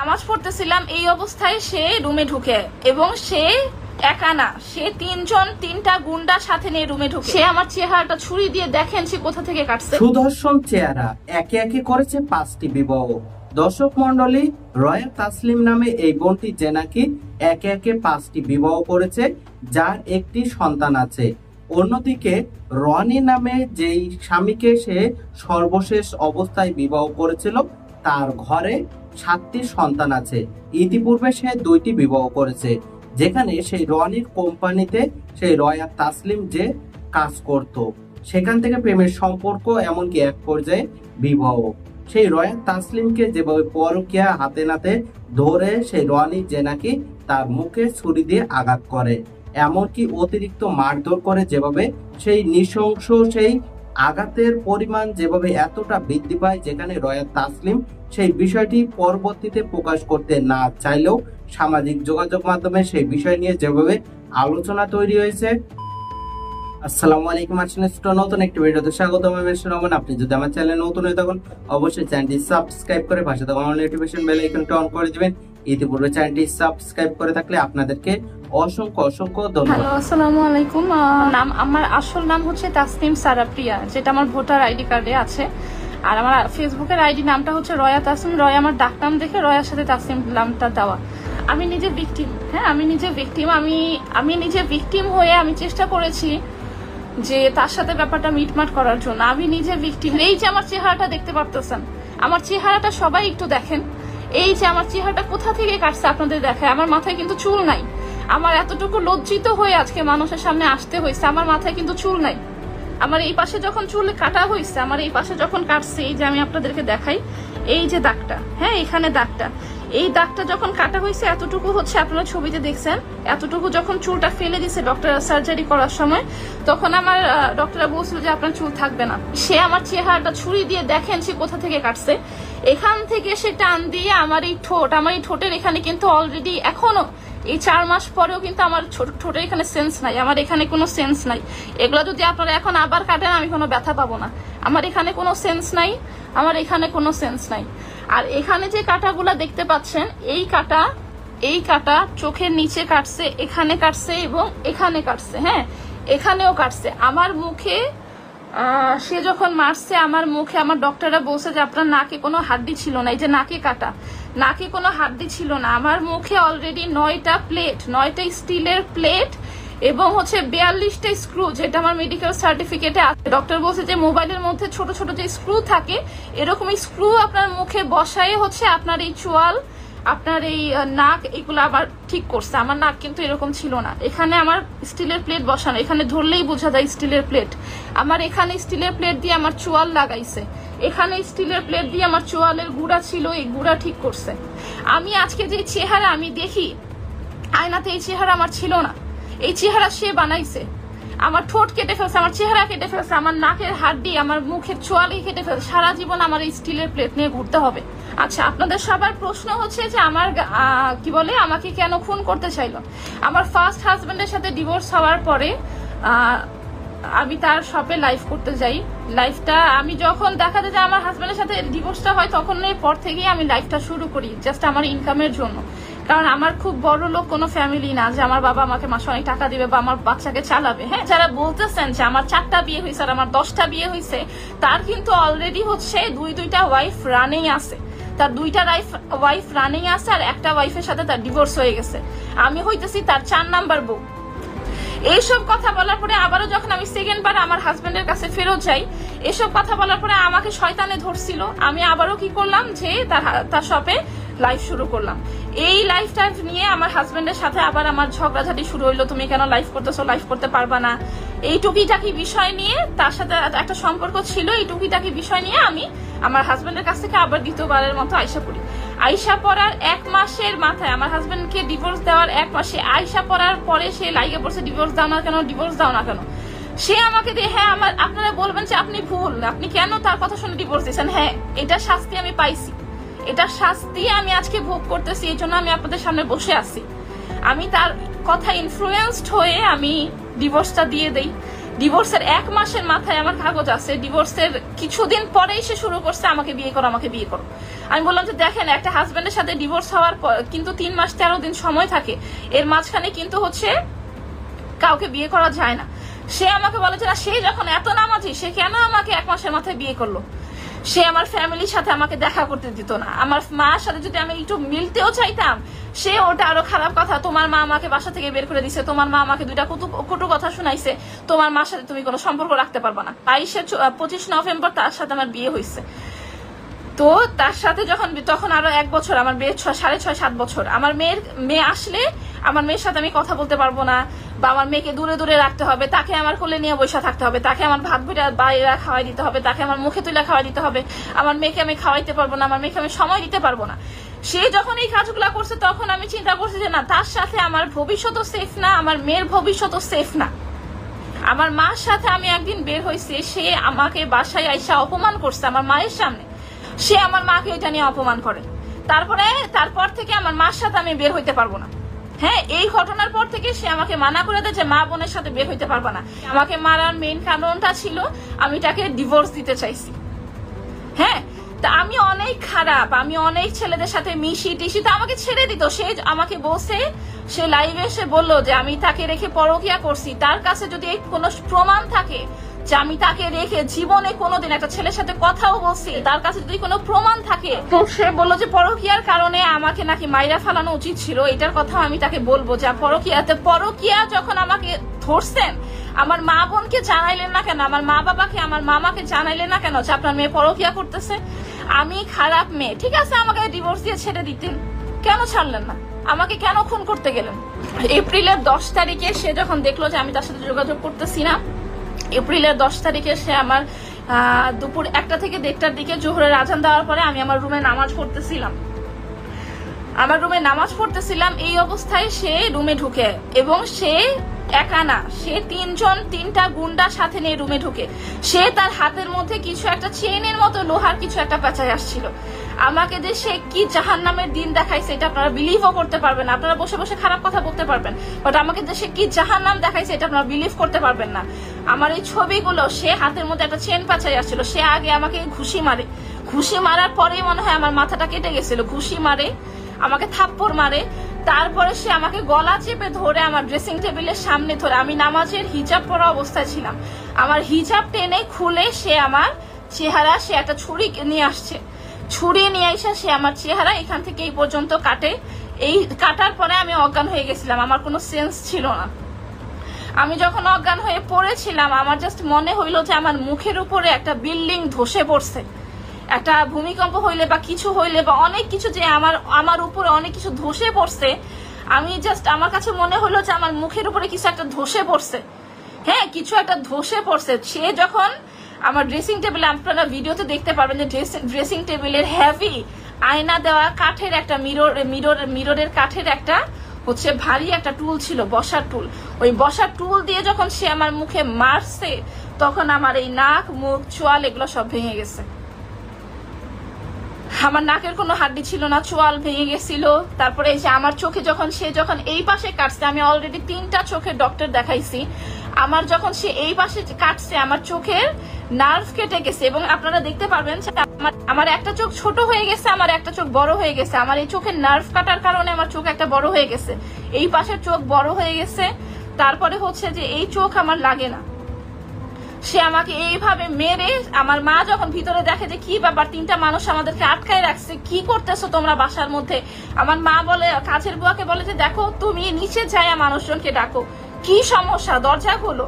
নামাজ পড়তেছিলাম এই অবস্থায় সে রুমে ঢুকে, এবং সে একা না, সে তিনটা গুন্ডা সাথে নিয়ে রুমে ঢুকে। সে আমার চেহারাটা ছুরি দিয়ে দেখেন সে কোথা থেকে কাটছে। সুদর্শন চেহারা, একে একে করেছে 5টি বিবাহ। দর্শক মন্ডলী, রয়া তাসলিম নামে এই বোনটি যে নাকি একে একে 5টি বিবাহ করেছে, যার একটি সন্তান আছে। অন্যদিকে রনি নামে যেই স্বামীকে সে সর্বশেষ অবস্থায় বিবাহ করেছিল, তার ঘরে 7টি সন্তান আছে। ইতিপূর্বে সে 2টি বিবাহ করেছে, যেখানে সেই রনির কোম্পানিতে সেই রয়া তাসলিম যে কাজ করত, সেখান থেকে প্রেমের সম্পর্ক, এমনকি এক পর্যায়ে বিবাহ। সেই রয়া তাসলিমকে যেভাবে পরকীয়া হাতে নাতে ধরে সেই রনি যে নাকি তার মুখে ছুরি দিয়ে আঘাত করে, এমনকি অতিরিক্ত মারধর করে, যেভাবে সেই নৃশংস সেই আঘাতের পরিমাণ যেভাবে এতটা বৃদ্ধি পায়, যেখানে রয়া তাসলিম সেই বিষয়টি পরবর্তীতে প্রকাশ করতে না চাইলেও সামাজিক যোগাযোগ মাধ্যমে সেই বিষয় নিয়ে যেভাবে আলোচনা তৈরি হয়েছে। আসসালামু আলাইকুম, নতুন একটি ভিডিওতে স্বাগতম। আপনি যদি আমার চ্যানেলে নতুন হয়ে থাকুন অবশ্যই চ্যানেলটি সাবস্ক্রাইব করে পাশে থাকা নোটিফিকেশন বেল আইকনটি অন করে দিবেন। ইতিপূর্বে চ্যানেলটি সাবস্ক্রাইব করে থাকলে আপনাদেরকে অসংখ্য অসংখ্য ধন্যবাদ। হ্যালো, আসসালামু আলাইকুম। আমার আসল নাম হচ্ছে তাসনিম সারা প্রিয়া, যেটা আমার ভোটার আইডি কার্ডে আছে। আর আমার ফেসবুকের আইডি নামটা হচ্ছে রয়া তাসনিম। রয়া আমার ডাকনাম দেখে রয়ার সাথে তাসনিম নামটা দেওয়া। আমি নিজে ভিকটিম, হ্যাঁ আমি নিজে ভিকটিম। আমি নিজে ভিকটিম হয়ে আমি চেষ্টা করেছি যে তার সাথে ব্যাপারটা মিটমাট করার জন্য। আমি নিজে ভিকটিম। এই যে আমার চেহারাটা দেখতে পারতেছেন, আমার চেহারাটা সবাই একটু দেখেন। এই যে আমার চেহারাটা কোথা থেকে কাটছে আপনাদের দেখায়। আমার মাথায় কিন্তু চুল নাই। আমার এতটুকু লজ্জিত হয়ে আজকে মানুষের সামনে আসতে হয়েছে। আমার মাথায় কিন্তু চুল নাই। আমার এই পাশে যখন চুল কাটা হয়েছে, আমার এই পাশে যখন কাটছে, এই যে আমি আপনাদেরকে দেখাই, এই যে দাগটা, হ্যাঁ এখানে দাগটা, এই দাগটা যখন কাটা হয়েছে এতটুকু হচ্ছে, আপনারা ছবিতে দেখছেন, এতটুকু যখন চুলটা ফেলে দিছে ডক্টর সার্জারি করার সময়, তখন আমার ডক্টররা বলছিল যে আপনার চুল থাকবে না। সে আমার চেহারাটা ছুরি দিয়ে দেখেন সে কোথা থেকে কাটছে। এখান থেকে সে টান দিয়ে আমার এই ঠোঁটের এখানে কিন্তু অলরেডি এখনো এই 4 মাস পরেও কিন্তু আমার ঠোঁটের এখানে সেন্স নাই। আমার এখানে কোনো সেন্স নাই। এগুলো যদি আপনারা এখন আবার কাটেন আমি কোনো ব্যথা পাবো না। আমার এখানে কোনো সেন্স নাই, আমার এখানে কোনো সেন্স নাই। আর এখানে যে কাটাগুলা দেখতে পাচ্ছেন, এই কাটা চোখের নিচে কাটছে, এখানে কাটছে এবং এখানে কাটছে, হ্যাঁ এখানেও কাটছে। আমার মুখে সে যখন মারছে, আমার মুখে আমার ডক্টররা বলছে যে আপনার নাকে কোনো হাড্ডি ছিল না। এই যে নাকে কাটা, নাকে কোনো হাড্ডি ছিল না। আমার মুখে অলরেডি 9টা স্টিলের প্লেট এবং হচ্ছে 42টা স্ক্রু, যেটা আমার মেডিকেল সার্টিফিকেটে আছে। ডক্টর বলছে যে মোবাইলের মধ্যে ছোট ছোট যে স্ক্রু থাকে, এরকম স্ক্রু আপনার মুখে বসায় হচ্ছে আপনার এই চোয়াল, আপনার এই নাক, এগুলো আবার ঠিক করছে। আমার নাক কিন্তু এরকম ছিল না। এখানে আমার স্টিলের প্লেট বসানো, এখানে ধরলেই বোঝা যায় স্টিলের প্লেট। আমার এখানে স্টিলের প্লেট দিয়ে আমার চোয়াল লাগাইছে, এখানে স্টিলের প্লেট দিয়ে আমার চোয়ালের গুড়া ছিল, এই গুড়া ঠিক করছে। আমি আজকে যে চেহারা আমি দেখি আয়নাতে, এই চেহারা আমার ছিল না। এই চেহারা সে বানাইছে। আমার ঠোঁট কেটে ফেলছে, আমার চেহারা কেটে ফেলছে, আমার নাকের হাড্ডি, আমার মুখের চোয়ালই কেটে ফেলছে। সারা জীবন আমার এই স্টিলের প্লেট নিয়ে ঘুরতে হবে। আচ্ছা, আপনাদের সবার প্রশ্ন হচ্ছে যে আমার কি বলে আমাকে কেন খুন করতে চাইলো। আমার ফার্স্ট হাজবেন্ডের সাথে ডিভোর্স হওয়ার পরে আমি তার শপে লাইভ করতে যাই। লাইভটা আমি যখন দেখা যায় যে আমার হাজবেন্ডের সাথে ডিভোর্সটা হয়, তখন পর থেকেই আমি লাইভটা শুরু করি, জাস্ট আমার ইনকামের জন্য। কারণ আমার খুব বড় লোক কোনো ফ্যামিলি না যে আমার বাবা আমাকে মাসে অনেক টাকা দিবে বা আমার বাচ্চাকে চালাবে। হ্যাঁ, যারা বলতেছেন যে আমার 4টা বিয়ে হয়েছে আর আমার 10টা বিয়ে হয়েছে, তার কিন্তু অলরেডি হচ্ছে 2টা ওয়াইফ রানিং আছে। তার 2টা ওয়াইফ রানিং আছে আর একটা ওয়াইফের সাথে তার ডিভোর্স হয়ে গেছে। আমি হইতেছি তার 4 নাম্বার বউ। এইসব কথা বলার পরে আবারও যখন আমি সেকেন্ডবার আমার হাজবেন্ডের কাছে ফেরত যাই, এসব কথা বলার পরে আমাকে শয়তানে ধরছিল। আমি আবারও কি করলাম যে তার শপে লাইভ শুরু করলাম। এই লাইভটা নিয়ে আমার হাজবেন্ডের সাথে আবার আমার ঝগড়াঝাটি শুরু হইলো, তুমি কেন লাইভ করতেছো, লাইভ করতে পারবা না। এই টুকিটাকি বিষয় নিয়ে তার সাথে একটা সম্পর্ক ছিল। এই টুকিটাকি বিষয় নিয়ে আমি আমার হাজবেন্ডের কাছ থেকে আবার দ্বিতীয়বারের মতো আইসা পড়ি। আইসা পড়ার 1 মাসের মাথায়, আমার হাজবেন্ডকে ডিভোর্স দেওয়ার 1 মাসে আইসা পড়ার পরে সে লাইগে পড়ছে, ডিভোর্স দাও না কেন, ডিভোর্স দাও না কেন। সে আমাকে দিয়ে, হ্যাঁ আপনারা বলবেন যে আপনি ভুল, আপনি কেন তার কথা শুনে ডিভোর্স দিয়েছেন। হ্যাঁ, এটা শাস্তি আমি পাইছি, এটা শাস্তি আমি আজকে ভোগ করতেছি। এই জন্য আমি আপনাদের সামনে বসে আছি। আমি তার কথা ইনফ্লুয়েন্সড হয়ে আমি ডিভোর্সটা দিয়ে দেই। ডিভোর্সের 1 মাসের মাথায় আমার কাগজ আছে, ডিভোর্সের কিছুদিন পরেই সে শুরু করছে আমাকে বিয়ে করো, আমাকে বিয়ে করো। আমি বললাম যে দেখেন, একটা হাজবেন্ডের সাথে ডিভোর্স হওয়ার পর কিন্তু 3 মাস 13 দিন সময় থাকে, এর মাঝখানে কিন্তু হচ্ছে কাউকে বিয়ে করা যায় না। সে আমাকে বলে যে না, সে যখন এত নামাজি, সে কেন আমাকে 1 মাসের মাথায় বিয়ে করলো? সে আমার ফ্যামিলির সাথে আমাকে দেখা করতে দিত না, আমার মার সাথে যদি আমি একটু মিলতেও চাইতাম, সে ওটা আরো খারাপ কথা, তোমার মা আমাকে বাসা থেকে বের করে দিছে, তোমার মা আমাকে 2টা কটু কথা শুনাইছে, তোমার মার সাথে তুমি কোনো সম্পর্ক রাখতে পারবা না। 25 নভেম্বর তার সাথে আমার বিয়ে হয়েছে। তো তার সাথে তখন আরো 1 বছর, আমার মেয়ের 6.5-7 বছর। আমার মেয়ে আসলে আমার মেয়ের সাথে আমি কথা বলতে পারবো না, বা আমার মেয়েকে দূরে দূরে রাখতে হবে, তাকে আমার কোলে নিয়ে বসে থাকতে হবে, তাকে আমার ভাত ভুটা বাইরে খাওয়াই দিতে হবে, তাকে আমার মুখে তুলে খাওয়াই দিতে হবে, আমার মেয়েকে আমি খাওয়াইতে পারবো না, আমার মেয়েকে আমি সময় দিতে পারবো না। সে যখন এই কাজগুলা করছে তখন আমি চিন্তা করছি যে না, তার সাথে আমার ভবিষ্যৎও সেফ না, আমার মেয়ের ভবিষ্যৎও সেফ না। আমার মার সাথে আমি একদিন বের হয়েছি, সে আমাকে বাসায় আইসা অপমান করছে আমার মায়ের সামনে, সে আমার মাকে এটা নিয়ে অপমান করে। তারপর থেকে আমার মার সাথে আমি বের হইতে পারবো না। হ্যাঁ, এই ঘটনার পর থেকে সে আমাকে মানা করে দেয় যে মা বোনের সাথে বের হইতে পারবা না। আমাকে মারার মেইন কারণটা ছিল আমি তাকে ডিভোর্স দিতে চাইছি। হ্যাঁ, তা আমি অনেক খারাপ, আমি অনেক ছেলেদের সাথে মিশি টিশি, তো আমাকে ছেড়ে দিত। সে আমাকে বসে, সে লাইভে এসে বললো যে আমি তাকে রেখে পরকিয়া করছি, তার কাছে যদি কোনো প্রমাণ থাকে যে আমি তাকে রেখে জীবনে কোনোদিন একটা ছেলের সাথে কথাও বলছি, তার কাছে যদি কোনো প্রমাণ থাকে, তো সে বললো যে পরকিয়ার কারণে আমাকে নাকি মাইরা ফেলানো উচিত ছিল। এটার কথা আমি তাকে বলবো যে পরকিয়া যখন আমাকে ধরছেন, আমার মা বোনকে জানাইলেন না কেন, আমার মা বাবাকে, আমার মামাকে জানাইলেন না কেন যে আপনার মেয়ে পরকিয়া করতেছে? আমি খারাপ মেয়ে, ঠিক আছে, আমাকে ডিভোর্স দিয়ে ছেড়ে দিতেন, কেন ছাড়লেন না? আমাকে কেন খুন করতে গেলেন? এপ্রিলের 10 তারিখে সে যখন দেখলো যে আমি তার সাথে যোগাযোগ করতেছি না, এপ্রিলের 10 তারিখে সে আমার দুপুর 1টা থেকে 1:30টার দিকে জোহরের আজান দেওয়ার পরে আমি আমার রুমে নামাজ পড়তেছিলাম। এই অবস্থায় সে রুমে ঢুকে, এবং সে একা না, সে 3টা গুন্ডার সাথে নিয়ে রুমে ঢুকে। সে তার হাতের মধ্যে কিছু একটা চেইনের মতো লোহার কিছু একটা পেঁচায় আসছিল। আমাকে যে সে কি জাহান্নামের দিন দেখাইছে এটা আপনারা বিলিভও করতে পারবেন না। আপনারা বসে বসে খারাপ কথা বলতে পারবেন, বাট আমাকে যে সে কি জাহান্নাম দেখাইছে এটা আপনারা বিলিভ করতে পারবেন না। আমার এই ছবিগুলো, সে হাতের মধ্যে একটা চেন পেঁচায় আসছিল, সে আগে আমাকে ঘুষি মারার পরেই মনে হয় আমার মাথাটা কেটে গেছিল। ঘুষি মারে, আমাকে থাপ্পড় মারে, তারপরে সে আমাকে গলা চেপে ধরে আমার ড্রেসিং টেবিলের সামনে ধরে, আমি নামাজের হিজাব পরা অবস্থায় ছিলাম, আমার হিজাব টেনে খুলে সে আমার চেহারা, সে একটা ছুরি নিয়ে আসছে, ছুরি নিয়ে এসে সে আমার চেহারা এখান থেকে এই পর্যন্ত কাটে। এই কাটার পরে আমি অজ্ঞান হয়ে গেছিলাম, আমার কোনো সেন্স ছিল না। আমি যখন অজ্ঞান হয়ে পড়েছিলাম, আমার জাস্ট মনে হইলো যে আমার মুখের উপরে একটা বিল্ডিং ধসে পড়ছে, একটা ভূমিকম্প হইলে বা কিছু হইলে বা অনেক কিছু, যে আমার উপরে অনেক কিছু ধসে পড়ছে। আমি জাস্ট, আমার কাছে মনে হলো যে আমার মুখের উপরে কিছু একটা ধসে পড়ছে। হ্যাঁ, কিছু একটা ধসে পড়ছে। সে যখন আমার ড্রেসিং টেবিলে, আপনারা ভিডিওতে দেখতে পারবেন যে ড্রেসিং টেবিলের হেভি আয়না দেওয়া কাঠের একটা মিররের কাঠের একটা হচ্ছে ভারী একটা টুল ছিল, বসার টুল। ওই বসার টুল দিয়ে যখন সে আমার মুখে মারছে, তখন আমার এই নাক, মুখ, চোয়াল এগুলো সব ভেঙে গেছে। আমার নাকের কোনো হাড্ডি ছিল না, চোয়াল ভেঙে গেছিল। তারপরে এই যে আমার চোখে সে যখন এই পাশে কাটছে, আমি অলরেডি 3টা চোখের ডক্টর দেখাইছি, আমার যখন সে এই পাশে কাটছে, আমার চোখের নার্ভ কেটে গেছে। এবং আপনারা দেখতে পারবেন আমার একটা চোখ ছোট হয়ে গেছে, আমার একটা চোখ বড় হয়ে গেছে। আমার এই চোখের নার্ভ কাটার কারণে আমার চোখ একটা বড় হয়ে গেছে, এই পাশের চোখ বড় হয়ে গেছে। তারপরে হচ্ছে যে এই চোখ আমার লাগে না। সে আমাকে এইভাবে মেরে, আমার মা যখন ভিতরে দেখে যে কি ব্যাপার, 3টা মানুষ আমাদেরকে আটকায় রাখছে, কি করতেছো তোমরা বাসার মধ্যে, আমার মা বলে, কাছের বুয়াকে বলে যে দেখো তুমি নিচে যাইয়া মানুষজনকে ডাকো, কি সমস্যা, দরজা খোলো।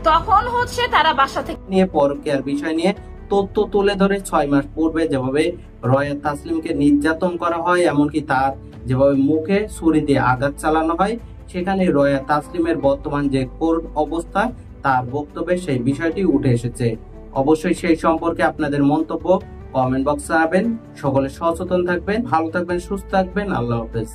তখন হচ্ছে তারা বাসা থেকে নিয়ে পরকীয়ার বিষয় নিয়ে তথ্য তুলে ধরে 6 মাস পূর্বে যেভাবে রয়া তাসলিমকে নির্যাতন করা হয়, এমনকি তার যেভাবে মুখে ছুরি দিয়ে আঘাত চালানো হয়, সেখানে রয়া তাসলিমের বর্তমান যে করুণ অবস্থা, তার বক্তব্যে সেই বিষয়টি উঠে এসেছে। অবশ্যই সেই সম্পর্কে আপনাদের মন্তব্য কমেন্ট বক্সে জানাবেন। সকলে সচেতন থাকবেন, ভালো থাকবেন, সুস্থ থাকবেন। আল্লাহ হাফেজ।